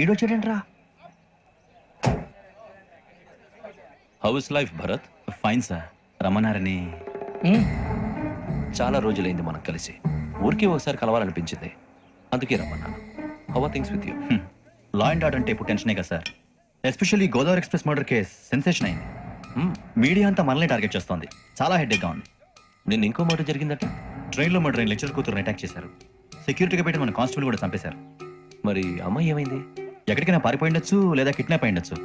ఈడొచ్చాడంట్రా. How is life Bharat? Fine sir. రమ్మన్నారని. చాలా రోజులైంది మనం కలిసి. ఊరికి ఒకసారి కలవాలనిపించింది, అందుకే రమ్మన్నాను. హౌ ఆర్ థింగ్స్ విత్ యూ? లా అండ్ ఆర్డర్ అంటే ఇప్పుడు టెన్షనే కదా సార్. Especially Godavari express murder case sensation అయింది. మీడియా అంతా మనల్ని టార్గెట్ చేస్తోంది. చాలా హెడ్ఏక్గా ఉంది. నిన్న ఇంకో మాట జరిగిందట. ట్రైన్లో మా ట్రైన్ లెక్చర్ కూతురుని అటాక్ చేశారు. సెక్యూరిటీగా పెట్టి మన కానిస్టేబుల్ కూడా చంపేశారు. మరి అమ్మాయి ఏమైంది? ఎక్కడికైనా పారిపోయిండొచ్చు, లేదా కిడ్నాప్ అయ్యుండొచ్చు.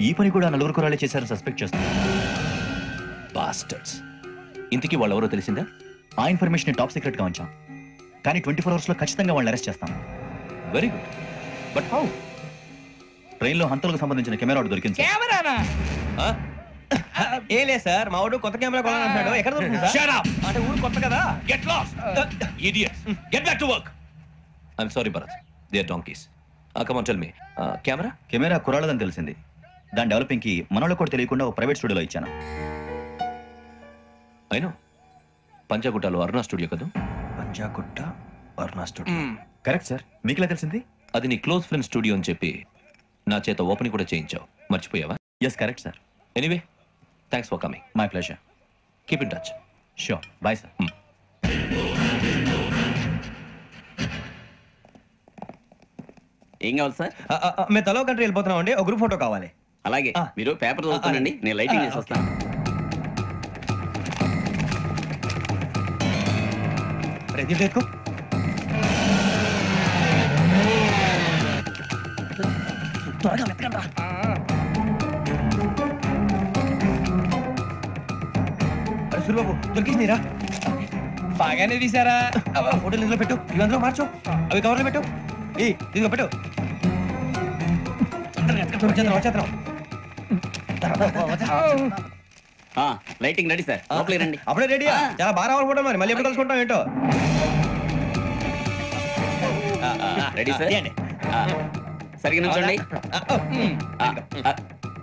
ఈ పని కూడా నలుగురు కురాలే చేశారని సస్పెక్ట్ చేస్తున్నారు. బాస్టర్స్. ఇంతకీ వాళ్ళు ఎవరో తెలిసిందా? ఆ ఇన్ఫర్మేషన్ టాప్ సీక్రెట్గా ఉంచాం, కానీ 24 అవర్స్లో ఖచ్చితంగా వాళ్ళని అరెస్ట్ చేస్తాం. Very good. But how? ట్రైన్లో హంతలకు సంబంధించిన కెమెరా ఒకటి దొరికింది. కెమెరానా? ఏం లేదు సార్, మా వాడు కొత్త కెమెరా కొనాలంటున్నాడు. ఎక్కడ దొరుకుతుంది సార్? Shut up! అంటే ఊరు కొత్త కదా. Get lost! Idiots! Get back to work! I'm sorry, Bharat. They are donkeys. Come on, tell me. Camera? Camera కురాలదని తెలిసింది. దాని డెవలపింగ్ కి మనోళ్ళకి కూడా తెలియకుండా ఒక ప్రైవేట్ స్టూడియోలో ఇచ్చాను. I know. పంజాగుట్టలో అరుణా స్టూడియో కదా? Panjagutta Aruna studio. Correct sir. మీకు ఎలా తెలిసింది? అది నీ క్లోజ్ ఫ్రెండ్ స్టూడియో అని చెప్పి నా చేత ఓపెనింగ్ కూడా చేయించావు. మర్చిపోయావా? Yes correct sir. Anyway, thanks for coming. My pleasure. Keep in touch. Sure. Bye sir. ఏం కావాలి సార్? మేము తలో కంట్రీ వెళ్ళిపోతున్నాం అండి. ఒక గ్రూప్ ఫోటో కావాలి. అలాగే, మీరు పేపర్ చదువుతానండి, నేను లైటింగ్ చేసి వస్తాను. ఎక్కువ సూరిబాబు దొరికిందిరా. బాగానే తీసారా? ఫోటోలు ఇందులో పెట్టు, ఇవి అందులో మార్చు, అవి కవర్లో పెట్టు. ఇదిగో పెట్టు. లైటింగ్ రెడీ సార్, లోపలికి రండి. అప్పుడే రెడీయా? చాలా బాగా రావాలి ఫోటో. మరి మళ్ళీ ఎప్పుడు కలుసుకుంటాం ఏంటో. Ready sir. సరిగ్గా నుంచోండి.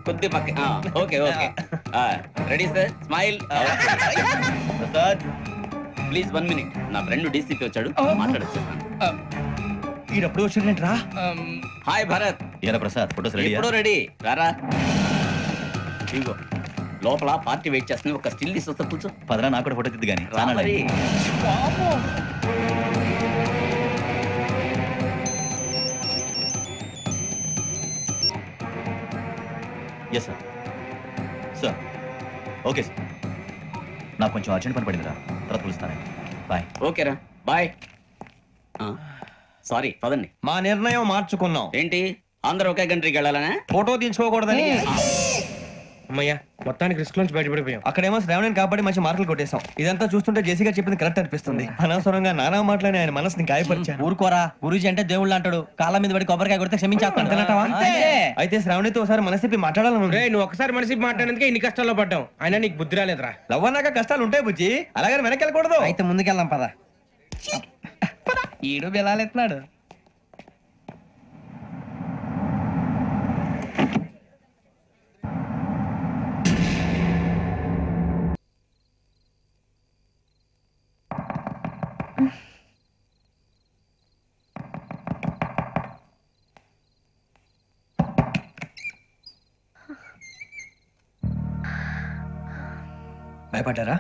కొద్ది పక్క. Okay okay. Ready sir. Smile. Sir please 1 minute. నా ఫ్రెండ్ డీసీపీ వచ్చాడు, మాట్లాడచ్చు. ఈడప్పుడు వచ్చాడంట్రా. హాయ్ భరత్. ఏరా ప్రసాద్, ఫోటోస్ రెడీ? ఎప్పుడో రెడీ. రారా. ఇదిగో లోపల పార్టీ వెయిట్ చేస్తుంది. ఒక స్టిల్ తీసి వస్తా, కూర్చో. పదరా, నాకు కూడా ఫోటో తిద్దు కానీ. మరి yes sir. Sir okay sir. నాకు కొంచెం అర్జెంట్ పని పడిందిరా, తర్వాత పిలుస్తాను. బాయ్. ఓకేరా, బాయ్. సారీ, పదండి. మా నిర్ణయం మార్చుకున్నాం. ఏంటి, అందరూ ఒకే కంట్రీకి వెళ్ళాలనే? ఫోటో తీసుకోకూడదని. అమ్మయ్యా, మొత్తానికి రిస్క్ నుంచి బయటపడిపోయాం. అక్కడేమో శ్రావణిని కాబట్టి మంచి మార్కులు కొట్టేశాం. ఇదంతా చూస్తుంటే జేసీగా చెప్పింది కరెక్ట్ అనిపిస్తుంది. అనవసరంగా నానా మాటలని ఆయన మనసుని గాయపరిచాను. ఊరుకోరా, గురూజీ అంటే దేవుళ్ళు అంటాడు. కాళ్ళ మీద పడి కొబ్బరికాయ కొడితే క్షమించేస్తాను. అయితే శ్రావణితో ఒకసారి మనసిప్పి మాట్లాడాలను. నువ్వు ఒకసారి మనిషి మాట్లాడేందుకే ఇన్ని కష్టాల్లో పడ్డాం. అయినా నీకు బుద్ధి రాలేదురా. లవ్ అన్నాక కష్టాలు ఉంటాయి బుజ్జి, అలాగని వెనక్కి వెళ్ళకూడదు. అయితే ముందుకెళ్దాం పద. ఈడు బిలాలెత్తున్నాడు. భయపడ్డారా?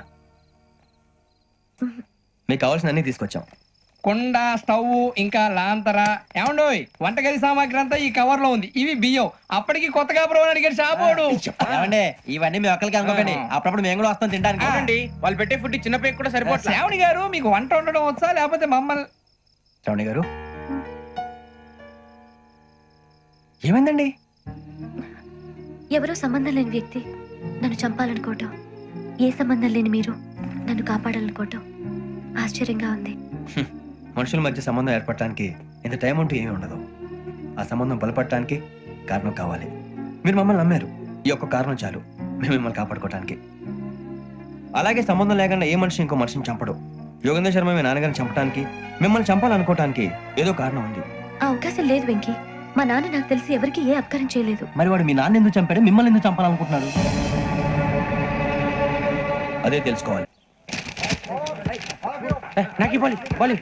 మీకు కావాల్సిన అన్ని తీసుకొచ్చాం. కుండ, స్టవ్, ఇంకా లాంతర. ఏమండోయ్, వంటగది సామాగ్రి అంతా ఈ కవర్ లో ఉంది. ఇవి బియ్యం. అప్పటికి కొత్తగా బ్రో అడిగాడు షాపోడు. ఏమండి, ఇవన్నీ మీ ఒక్కరికి అనుకోకండి, అప్పుడప్పుడు మేము కూడా వస్తాం తినడానికి. వాళ్ళు పెట్టే ఫుడ్ చిన్న పేరు కూడా సరిపోతుంది. శ్రావణి గారు, మీకు వంట వండడం వచ్చా, లేకపోతే మమ్మల్ని? శ్రావణి గారు, ఏమైందండి? ఎవరో సంబంధం లేని వ్యక్తి నన్ను చంపాలనుకోవటం, ఏ సంబంధం లేని మీరు నన్ను కాపాడాలనుకోవటం ఆశ్చర్యంగా ఉంది. మనుషుల మధ్య సంబంధం ఏర్పడటానికి ఇంత టైం ఉంటూ ఏమీ ఉండదు. ఆ సంబంధం బలపడటానికి కారణం కావాలి. మీరు మమ్మల్ని నమ్మారు, ఈ ఒక్క కారణం చాలు మేము మిమ్మల్ని కాపాడుకోవటానికి. అలాగే సంబంధం లేకుండా ఏ మనిషి ఇంకో మనిషిని చంపడు. యోగేంద్ర శర్మ మీ నాన్నగారిని చంపడానికి, మిమ్మల్ని చంపాలనుకోవటానికి ఏదో కారణం ఉంది. ఆ అవకాశం లేదు వెంకీ. మా నాన్న నాకు తెలిసి ఎవరికి ఏ అపకారం చేయలేదు. మరి వాడు మీ నాన్న ఎందుకు చంపాడు, మిమ్మల్ని ఎందుకు చంపాలనుకుంటున్నాడు? అదే తెలుసుకోవాలి. నాకు బాలి బాలి.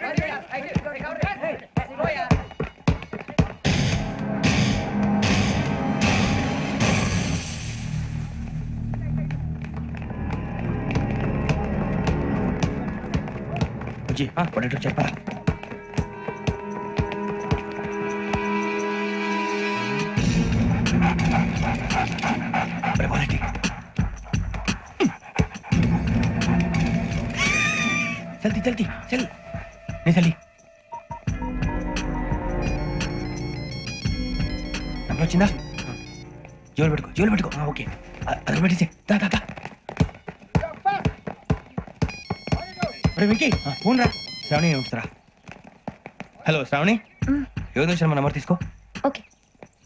బుజ్జి పడేటో చెప్పరా. జల్దీ జల్దీ చల్ నీ చల్లి నంబర్ వచ్చిందా? జోలు పెట్టుకో ఓకే అది పెట్టేసి దా దా దా. వెంకీ ఫోన్ రా. శ్రావణి ఉంచుతారా? హలో శ్రావణి, యోగేష్ శర్మ నంబర్ తీసుకో. ఓకే.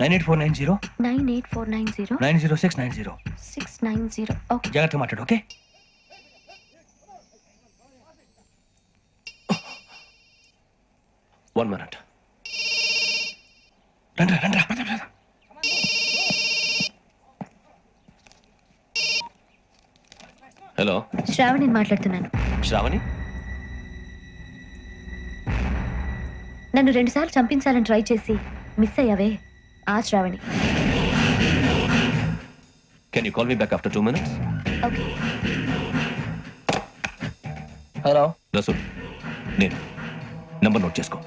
98490 98490 90690. 690. ఓకే. జాగ్రత్తగా మాట్లాడు. ఓకే. One minute. రండ్రా హలో, శ్రావణిని మాట్లాడుతున్నాను. శ్రావణి. నన్ను 2 సార్లు చంపించాలని ట్రై చేసి మిస్ అయ్యావే, ఆ Sravani. Can you call me back after 2 minutes? Okay. Hello Rasool, నేను నంబర్ నోట్ చేసుకో.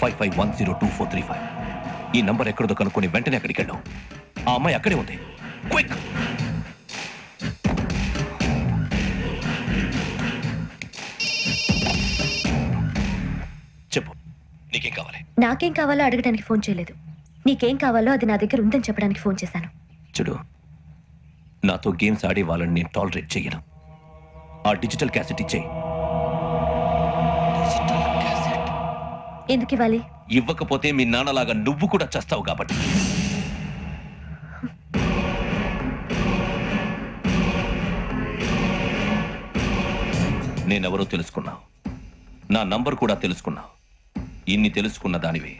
55102435. ఈ నంబర్ ఎక్కడదో కనుక్కొని వెంటనే అక్కడికి వెళ్ళావు. ఆ అమ్మాయి అక్కడే ఉంది. క్విక్. చెప్పు, నీకేం కావాలి? నాకేం కావాలో అడగడానికి ఫోన్ చేయలేదు. నీకేం కావాలో అది నా దగ్గర ఉందని చెప్పడానికి ఫోన్ చేశాను. చూడు, నాతో గేమ్స్ ఆడే వాళ్ళని నేను టాలరేట్ చెయ్యను. ఆ డిజిటల్ క్యాసెట్ ఇచ్చేయి. ఎందుకు ఇవ్వాలి? ఇవ్వకపోతే మీ నాన్నలాగా నువ్వు కూడా చేస్తావు కాబట్టి. నేనెవరో తెలుసుకున్నావు, నా నంబర్ కూడా తెలుసుకున్నావు. ఇన్ని తెలుసుకున్న దానివి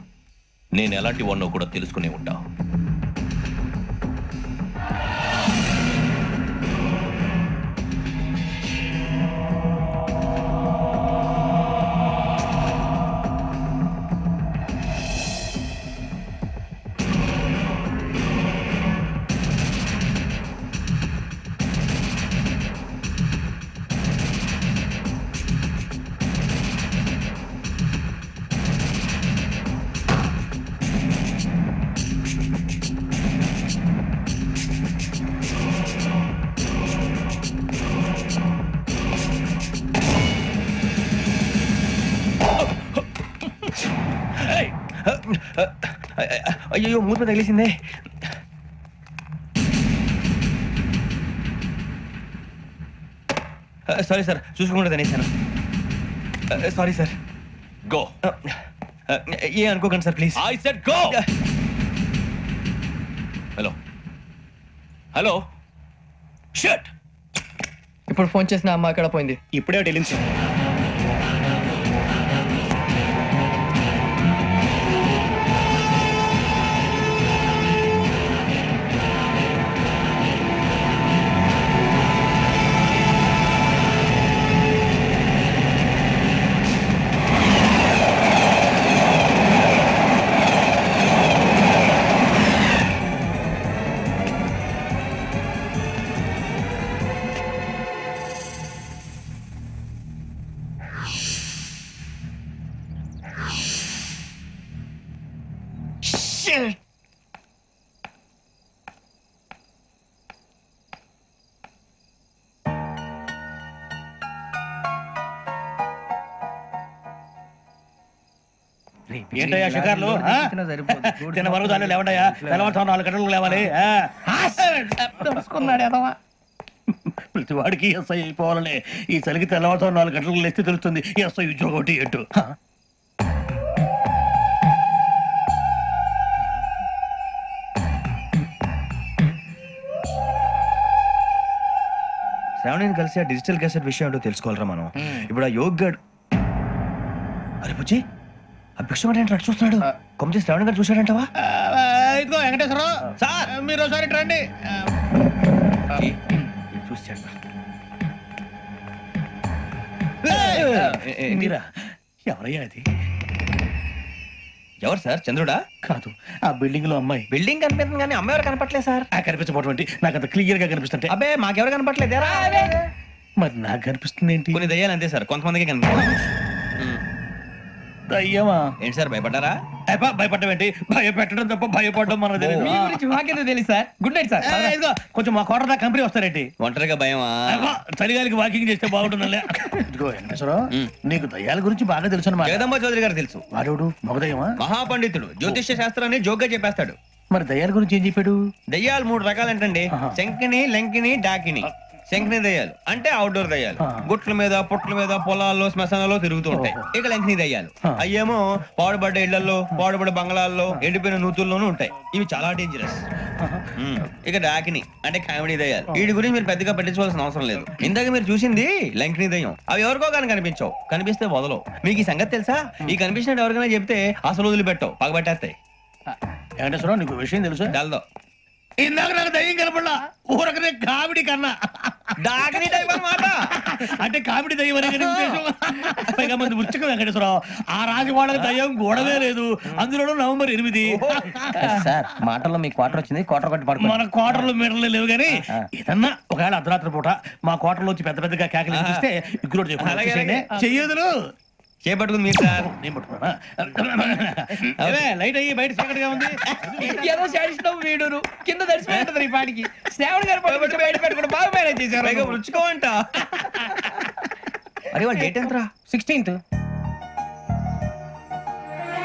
నేను ఎలాంటి వాడినో కూడా తెలుసుకునే ఉంటావు. అయ్యో మూత తగిలేసిందే. సారీ సార్, చూసుకోకుండా తినేసాను. Sorry sir. గో. ఏ అనుకోకండి sir please. I said go. Hello hello, shut. ఇప్పుడు ఫోన్ చేసిన అమ్మ అక్కడ పోయింది. ఇప్పుడే వెళ్ళింది సార్. ఏంటయ్యా షికార్లు? తిన్న వరకు దాన్ని లేవండయ్యా. తెల్లవారుతాం 4 గంటలకు లేవాలి. ప్రతి వాడికి ఎస్ఐ అయిపోవాలని ఈ చలికి తెల్లవారుతాం 4 గంటలకు లేస్తే తెలుస్తుంది ఎస్ఐ ఉద్యోగం ఒకటి ఎటు. శ్రావణిని కలిసి ఆ డిజిటల్ క్యాసెట్ విషయం ఏంటో తెలుసుకోవాలరా మనం. ఇప్పుడు ఆ యోగ్ గడ్, అరే బుజ్జి ఆ భిక్షం ఏంటి చూస్తున్నాడు? కొమ్మ శ్రావణి గారు చూశాడంటవా? ఇదిగో వెంకటేశ్వరరావు సార్, మీరు ఒకసారి రండి. చూశాడు. మీరా? ఎవరయ్యా అది? ఎవరు సార్? చంద్రుడా? కాదు, ఆ బిల్డింగ్ లో అమ్మాయి. బిల్డింగ్ కనిపిస్తుంది కానీ అమ్మాయి ఎవరు కనపట్లేదు సార్. కనిపించబోటువంటి నాకు అంత క్లియర్ గా కనిపిస్తుంటే. అబ్బే మాకెవరు కనపట్లేదు. మరి నాకు కనిపిస్తుంది ఏంటి? కొన్ని దయ్యాలు అంతే సార్, కొంతమందికి కనిపిస్తుంది. దయ్యమా ఏంటి సార్ భయపడ్డారా? భయపడడం ఏంటి? భయపెట్టడం తప్ప భయపడడం మనకు తెలియదు. మీ గురించి మాకేదో తెలుసు సార్. Good night sir. ఇదిగో, కొంచెం మా కోట దాకా కంపెనీ వస్తారేంటి? ఒంటరిగా భయమా? చలిగాలికి వాకింగ్ చేస్తే బాగుంటుందిలే. ఇదిగో వెంకటేశ్వరరావు, నీకు దయ్యాల గురించి బాగా తెలుసు అన్నమాట. జగదంబ చౌదరి గారు తెలుసు. వాడేవాడు మగదయ్యమా? మహాపండితుడు, జ్యోతిష్య శాస్త్రాన్ని జోగ్గా చెప్పేస్తాడు. మరి దయ్యాల గురించి ఏం చెప్పాడు? దయ్యాలు 3 రకాలంటండి. ఆహా. శంకిని, లంకిని, డాకిని. శంకిని దయ్యాలు అంటే అవుట్డోర్ దయ్యాలు, ఆ. గుట్ల మీద పుట్ల మీద పొలాల్లో శ్మశానాల్లో తిరుగుతూ ఉంటాయి. ఇక లంకిని దయ్యాలు ఆ. అయ్యేమో పాడుబడ్డ ఇళ్లలో, పాడుబడ్డ బంగ్లాల్లో, ఎండిపోయిన నూతుల్లోనూ ఉంటాయి. ఇవి చాలా డేంజరస్. ఇక డాకిని అంటే కామెడీ దయ్యాలు. వీటి గురించి మీరు పెద్దగా పట్టించుకోవాల్సిన అవసరం లేదు. ఇందాక మీరు చూసింది లంకిని దయ్యం. అవి ఎవరికో కానీ కనిపించవు, కనిపిస్తే వదలవు. మీకు ఈ సంగతి తెలుసా? ఈ కనిపించినట్టు ఎవరికైనా చెప్తే అసలు వదిలిపెట్టవు, పగబట్టేస్తాయి. వెంకటేశ్వరరావు, నీకు విషయం తెలుసు? డల్దో ఇందాక నాకు దయ్యం కనపడలా, ఊరకనే కామెడీ కన్నా. డాకిని టైప్ అన్నమాట. అంటే కామెడీ దయ్యం అనే కదా ఉద్దేశం. పైగా మంది ఉచ్చక వెంకటేశ్వరరావు, ఆ రాజవాడకి దయ్యం గొడవే లేదు. అందులోనూ నవంబర్ 8. సార్ మాటల్లో మీ క్వార్టర్ వచ్చింది. క్వార్టర్ కొట్టి పడుకో. మన క్వార్టర్లు మీటర్లు లేవు కానీ ఏదన్నా ఒకవేళ అర్ధరాత్రి పూట మా క్వార్టర్లో వచ్చి పెద్ద పెద్దగా కేకలు చూస్తే ఇగ్గురు అలాగే, చెయ్యదులు. చేపట్టుకుంది మీరు సార్. నేను పట్టుకున్నా. అవే, లైట్ అయ్యి బయట చీకటిగా ఉంది. ఏదో శాడిస్తావు వీడును. కింద దర్శనం ఈ పాటికి శ్రావణ్ గారు పట్టుకుంటే బయట పెట్టుకుంటే బాగా మేనేజ్ చేశారు. పైగా రుచుకోవంట. అరే వాళ్ళ డేట్ ఎంతరా? 16th.